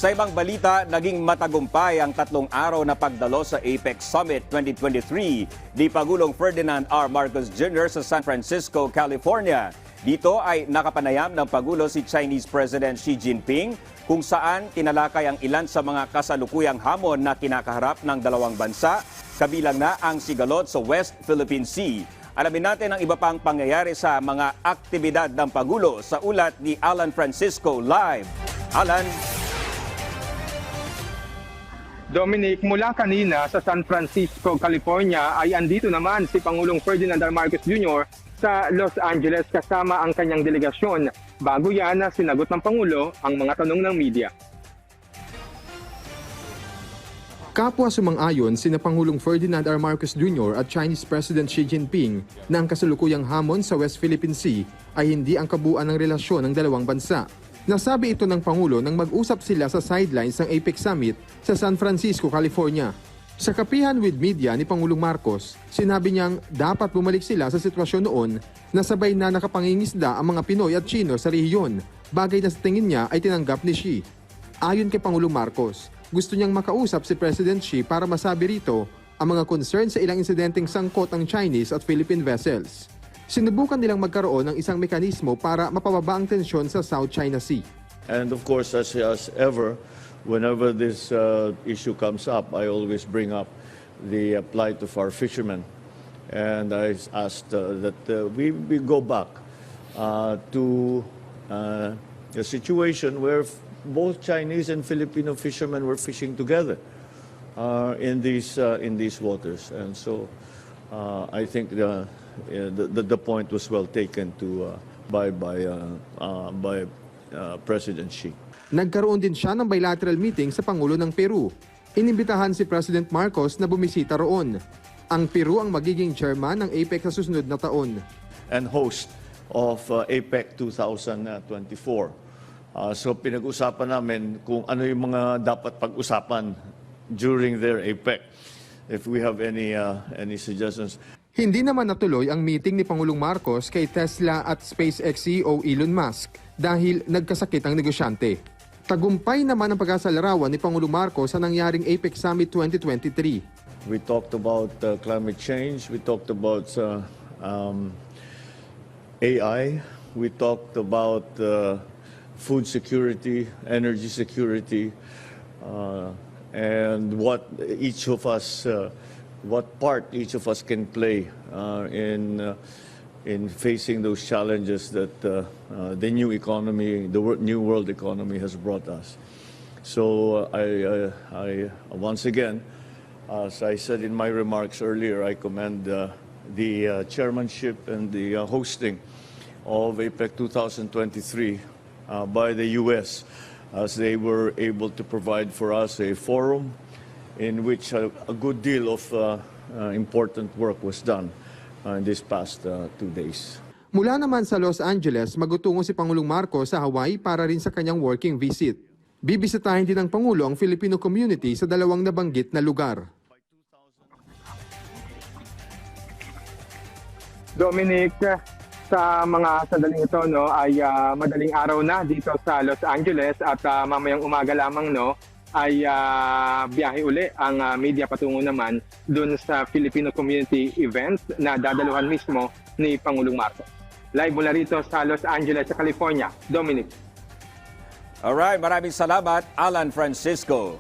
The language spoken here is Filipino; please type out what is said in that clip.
Sa ibang balita, naging matagumpay ang 3 araw na pagdalo sa APEC Summit 2023 ni Pangulong Ferdinand R. Marcos Jr. sa San Francisco, California. Dito ay nakapanayam ng Pangulo si Chinese President Xi Jinping kung saan tinalakay ang ilan sa mga kasalukuyang hamon na kinakaharap ng dalawang bansa, kabilang na ang sigalot sa West Philippine Sea. Alamin natin ang iba pang pangyayari sa mga aktibidad ng Pangulo sa ulat ni Alan Francisco live. Alan. Dominic, mula kanina sa San Francisco, California ay andito naman si Pangulong Ferdinand R. Marcos Jr. sa Los Angeles kasama ang kanyang delegasyon. Bago yan, sinagot ng Pangulo ang mga tanong ng media. Kapwa sumang-ayon sina Pangulong Ferdinand R. Marcos Jr. at Chinese President Xi Jinping na ang kasalukuyang hamon sa West Philippine Sea ay hindi ang kabuuan ng relasyon ng dalawang bansa. Nasabi ito ng Pangulo nang mag-usap sila sa sidelines ng APEC Summit sa San Francisco, California. Sa kapihan with media ni Pangulong Marcos, sinabi niyang dapat bumalik sila sa sitwasyon noon na sabay na nakapangingisda ang mga Pinoy at Chino sa rehiyon, bagay na sa tingin niya ay tinanggap ni Xi. Ayon kay Pangulong Marcos, gusto niyang makausap si President Xi para masabi rito ang mga concern sa ilang insidenteng sangkot ang Chinese at Philippine vessels. Sinubukan nilang magkaroon ng isang mekanismo para mapababa ang tensyon sa South China Sea. And of course, as ever, whenever this issue comes up, I always bring up the plight of our fishermen. And I asked that we go back to a situation where both Chinese and Filipino fishermen were fishing together in these waters. And so I think the point was well taken by President Xi. Nagkaroon din siya ng bilateral meeting sa Pangulo ng Peru. Inimbitahan si President Marcos na bumisita roon. Ang Peru ang magiging chairman ng APEC sa susunod na taon. And host of APEC 2024. So pinag-usapan namin kung ano yung mga dapat pag-usapan during their APEC. If we have any suggestions. Hindi naman natuloy ang meeting ni Pangulong Marcos kay Tesla at SpaceX CEO Elon Musk dahil nagkasakit ang negosyante. Tagumpay naman ang pag-asalarawan ni Pangulong Marcos sa nangyaring APEC Summit 2023. We talked about climate change, we talked about AI, we talked about food security, energy security, and what part each of us can play in facing those challenges that the new economy, the new world economy has brought us. So I once again, as I said in my remarks earlier, I commend the chairmanship and the hosting of APEC 2023 by the U.S. as they were able to provide for us a forum in which a good deal of important work was done in these past 2 days. Mula naman sa Los Angeles, magutungo si Pangulong Marcos sa Hawaii para rin sa kanyang working visit. Bibisitahin din ng Pangulo ang Filipino community sa dalawang nabanggit na lugar. Dominic, sa mga sandaling ito ay madaling araw na dito sa Los Angeles at mamayang umaga lamang ay biyahe uli ang media patungo naman dun sa Filipino community event na dadaluhan mismo ni Pangulong Marcos. Live mula rito sa Los Angeles, sa California, Dominic. Alright, maraming salamat, Alan Francisco.